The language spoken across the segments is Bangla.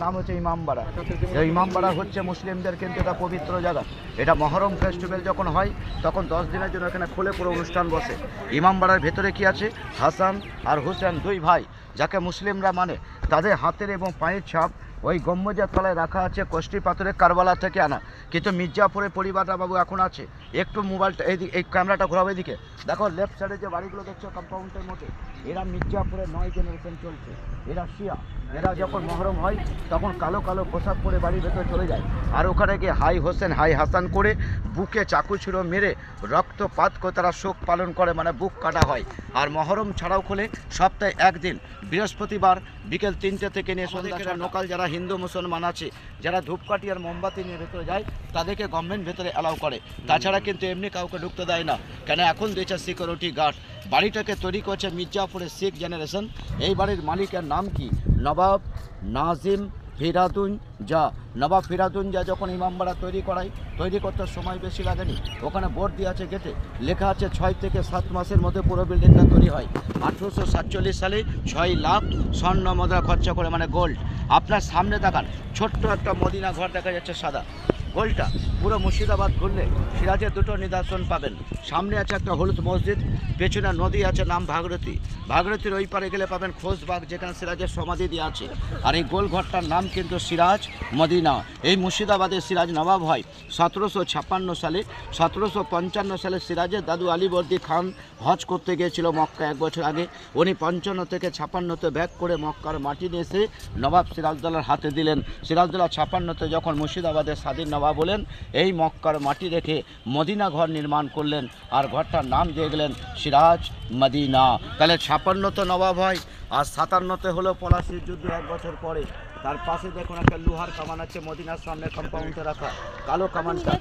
নাম হচ্ছে ইমামবাড়া। এই ইমামবাড়া হচ্ছে মুসলিমদের কিন্তু এটা পবিত্র জায়গা। এটা মহরম ফেস্টিভ্যাল যখন হয় তখন 10 দিনের জন্য এখানে খুলে পুরো অনুষ্ঠান বসে। ইমামবাড়ার ভেতরে কি আছে, হাসান আর হুসেন দুই ভাই যাকে মুসলিমরা মানে, তাদের হাতের এবং পায়ের ছাপ ওই গম্বুজের তলায় রাখা আছে কষ্টি পাথরের কারবালা থেকে আনা। কিন্তু মির্জাপুরের পরিবারটা বাবু এখন আছে। একটু মোবাইলটা এই ক্যামেরাটা ঘোরাবো এদিকে, দেখো লেফট সাইডে যে বাড়িগুলো দেখছো কম্পাউন্ডের মধ্যে, এরা মির্জাপুরের 9 জেনারেশন চলছে। এরা শিয়া। এরা যখন মহরম হয় তখন কালো কালো পোশাক পরে বাড়ির ভেতরে চলে যায়, আর ওখানে গিয়ে হাই হোসেন হাই হাসান করে বুকে চাকু ছুঁড়ো মেরে রক্তপাত করে তারা শোক পালন করে, মানে বুক কাটা হয়। আর মহরম ছাড়াও খোলে সপ্তাহে একদিন, বৃহস্পতিবার বিকেল 3টে থেকে নিয়ে সন্ধ্যা লোকাল যারা হিন্দু মুসলমান আছে, যারা ধূপকাঠি আর মোমবাতি নিয়ে ভেতরে যায় তাদেরকে গভর্নমেন্ট ভেতরে অ্যালাউ করে। তাছাড়া কিন্তু এমনি কাউকে ঢুকতে দেয় না, কেন এখন দিয়েছে সিকিউরিটি গার্ড। বাড়িটাকে তৈরি করছে মির্জাপুরের 6 জেনারেশন। এই বাড়ির মালিকের নাম কি, নবাব নাজিম ফিরাদুন জা। নবাব ফিরাদুন জা যখন ইমামবাড়া তৈরি করতে সময় বেশি লাগেনি। ওখানে বোর্ড দিয়ে আছে গেটে, লেখা আছে 6 থেকে 7 মাসের মধ্যে পুরো বিল্ডিংটা তৈরি হয়। 1847 সালে 6 লাখ স্বর্ণ মুদ্রা খরচা করে, মানে গোল্ড। আপনার সামনে দেখান ছোট্ট একটা মদিনা ঘর দেখা যাচ্ছে সাদা। গোলটা পুরো মুর্শিদাবাদ ঘুরলে সিরাজের দুটো নিদর্শন পাবেন। সামনে আছে একটা হলুদ মসজিদ, পেছনে নদী আছে নাম ভাগীরথী। ভাগীরথীর ওই পারে গেলে পাবেন খোশবাগ, যেখানে সিরাজের সমাধি দিয়ে আছে। আর এই গোল ঘরটার নাম কিন্তু সিরাজ মদিনা। এই মুর্শিদাবাদের সিরাজ নবাব হয় 1756 সালে। 1755 সালে সিরাজের দাদু আলীবর্দী খান হজ করতে গিয়েছিল মক্কা 1 বছর আগে। উনি 55 থেকে 56তে ব্যাক করে মক্কার মাটি নিয়ে এসে নবাব সিরাজদৌল্লার হাতে দিলেন। সিরাজদৌল্লা 56তে যখন মুর্শিদাবাদের স্বাধীন নবাব বলেন, এই মক্কার মাটি রেখে মদিনা ঘর নির্মাণ করলেন, আর ঘরটার নাম দিয়ে গেলেন সিরাজ মদিনা। তাহলে 56তে নবাব হয়, আর 57তে হলো পলাশির যুদ্ধ 1 বছর পরে। তার পাশে দেখুন একটা লোহার কামান আছে মদিনার সামনে কম্পাউন্ডে রাখা, কালো কামানটা।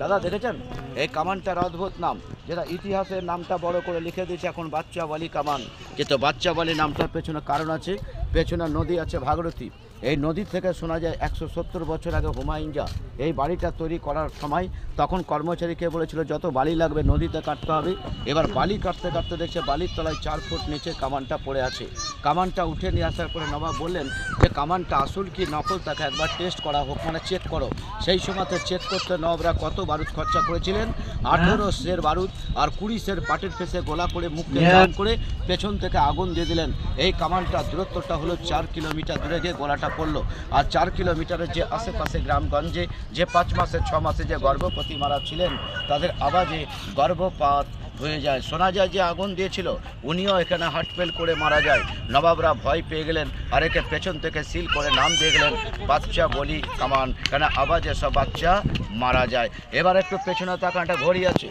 দাদা দেখেছেন এই কামানটার অদ্ভুত নাম, যেটা ইতিহাসের নামটা বড় করে লিখে দিয়েছে এখন বাচ্চা বালি কামান। কিন্তু বাচ্চা বালি নামটার পেছনে কারণ আছে, পেছনে নদী আছে ভাগীরথী। এই নদী থেকে শোনা যায় 170 বছর আগে হুমায়ুন যা এই বাড়িটা তৈরি করার সময় তখন কর্মচারীকে বলেছিল যত বালি লাগবে নদীতে কাটতে হবে। এবার বালি কাটতে কাটতে দেখছে বালির তলায় 4 ফুট নিচে কামানটা পড়ে আছে। কামানটা উঠে নিয়ে আসার পরে নবাব বললেন যে কামানটা আসল কি নকল তাকে একবার টেস্ট করা হোক, মানে চেক করো। সেই সময়তে চেক করতে নবাবরা কত বারুদ খরচা করেছিলেন, 18 সের বারুদ আর 20 সের পাটের ফেসে গোলা করে মুখকে চান করে পেছন থেকে আগুন দিয়ে দিলেন। এই কামানটা দূরত্বটা হলো 4 কিলোমিটার দূরে গিয়ে গোলাটা পড়লো। আর 4 কিলোমিটারের যে আশেপাশে গ্রামগঞ্জে যে 5 মাসে 6 মাসে যে গর্ভবতী মারা ছিলেন তাদের আওয়াজে গর্ভপাত হয়ে যায়। শোনা যায় যে আগুন দিয়েছিল উনিও এখানে হার্ট ফেল করে মারা যায়। নবাবরা ভয় পেয়ে গেলেন আর একে পেছন থেকে সিল করে নাম দিয়ে গেলেন বাচ্চা বলি কামান, কেন আওয়াজে সব বাচ্চা মারা যায়। এবার একটু পেছনে তাকান, একটা ঘড়ি আছে,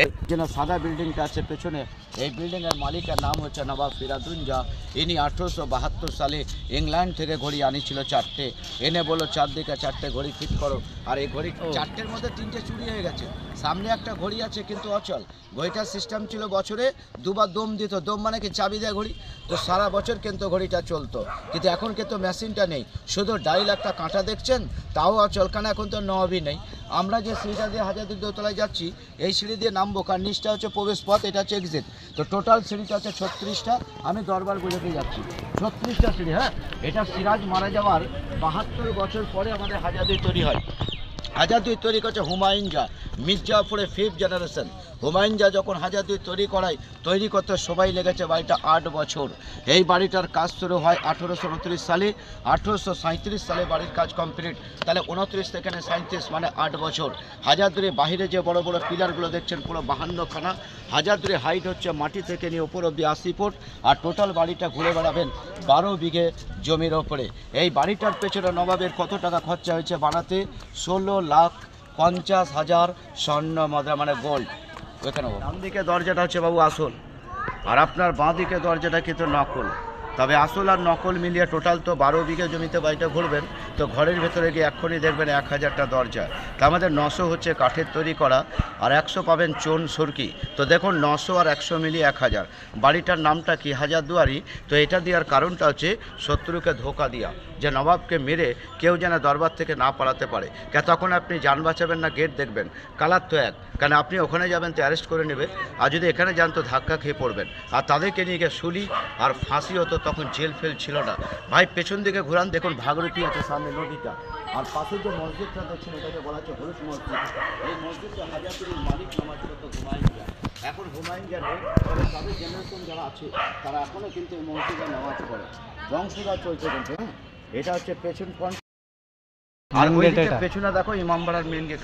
এই যেন সাদা বিল্ডিংটা আছে পেছনে, এই বিল্ডিংয়ের মালিকের নাম হচ্ছে নবাব ফিরাদুন জা। ইনি 1872 সালে ইংল্যান্ড থেকে ঘড়ি আনিছিল 4টে, এনে বলো চারদিকে 4টে ঘড়ি ফিট করো। আর এই ঘড়ি 4টের মধ্যে 3টে চুরি হয়ে গেছে। সামনে একটা ঘড়ি আছে কিন্তু অচল। ঘড়িটার সিস্টেম ছিল বছরে 2 বার দম দিত, দম মানে কি চাবি দেয় ঘড়ি, তো সারা বছর কিন্তু ঘড়িটা চলতো। কিন্তু এখন কিন্তু মেশিনটা নেই, শুধু ডাইল একটা কাঁটা দেখছেন তাও অচল, কারণ এখন তো নবাবই নেই। আমরা যে সিঁড়িটা দিয়ে হাজারদুয়ারি দোতলায় যাচ্ছি এই সিঁড়ি দিয়ে নামবো, কারণ নিচটা হচ্ছে প্রবেশ পথ, এটা হচ্ছে এক্সিট। তো টোটাল সিঁড়িটা হচ্ছে 36টা, আমি দরবার বুঝাতে যাচ্ছি 36টা সিঁড়ি। হ্যাঁ, এটা সিরাজ মারা যাওয়ার 72 বছর পরে আমাদের হাজারদুয়ারি তৈরি হয়। হাজারদুয়ারি তৈরি করছে হুমায়ুন যা, মির্জাপুরের 5th জেনারেশন। হুমায়ুন যা যখন হাজারদুয়ারি তৈরি করতে সময় লেগেছে বাড়িটা 8 বছর। এই বাড়িটার কাজ শুরু হয় 1829 সালে, 1837 সালে বাড়ির কাজ কমপ্লিট। তাহলে 29 থেকে 37 মানে 8 বছর। হাজারদুয়ারির বাইরে যে বড় বড় পিলারগুলো দেখছেন পুরো 52খানা। হাজারদুয়ারির হাইট হচ্ছে মাটি থেকে নিয়ে উপর অব্দি 80 ফুট। আর টোটাল বাড়িটা ঘুরে বেড়াবেন 12 বিঘে জমির ওপরে। এই বাড়িটার পেছনে নবাবের কত টাকা খরচা হয়েছে বানাতে, 16,50,000 স্বর্ণ মুদ্রা, মানে গোল্ড। ওখানে ডান দিকে দরজাটা হচ্ছে বাবু আসল, আর আপনার বাঁ দিকে দরজাটা কিন্তু নকল। তবে আসল আর নকল মিলিয়ে টোটাল তো 12 বিঘে জমিতে বাড়িটা ঘুরবেন, তো ঘরের ভেতরে গিয়ে এক্ষুনি দেখবেন 1000টা দরজা। তা আমাদের 900 হচ্ছে কাঠের তৈরি করা, আর 100 পাবেন চুন সুরকি। তো দেখুন 900 আর 100 মিলিয়ে 1000। বাড়িটার নামটা কি হাজারদুয়ারি। তো এটা দেওয়ার কারণটা হচ্ছে শত্রুকে ধোকা দেওয়া। যে নবাবকে মেরে কেউ যেন দরবার থেকে না পালাতে পারে। তখন আপনি যান বাঁচাবেন না গেট দেখবেন, কালার তো এক, কারণ আপনি ওখানে যাবেন তো অ্যারেস্ট করে নেবে, আর যদি এখানে যান তো ধাক্কা খেয়ে পড়বেন। আর তাদেরকে নিয়ে গিয়ে শুলি আর ফাঁসি হতো, তখন জেল ফেল ছিল না। ভাই পেছন দিকে ঘুরান, দেখুন ভাগীরথী আছে সামনে নদীটা, আর পাশে যে মসজিদটা দেখছেন এটাকে বলা হচ্ছে হলুদ মসজিদ। এই মসজিদটা হাজারপুরের মালিক নামাজ পড়তো হুমায়ুন। এখন হুমায়ুন নেই, তবে তাদের জেনারেশন যারা আছে তারা এখনও কিন্তু এই মসজিদে নামাজ পড়ে, বংশধর চলছে কিন্তু। হ্যাঁ, এটা হচ্ছে পেছন পয়েন্ট। আর ওই পেছনে দেখো ইমামবাড়ার মেন গেট।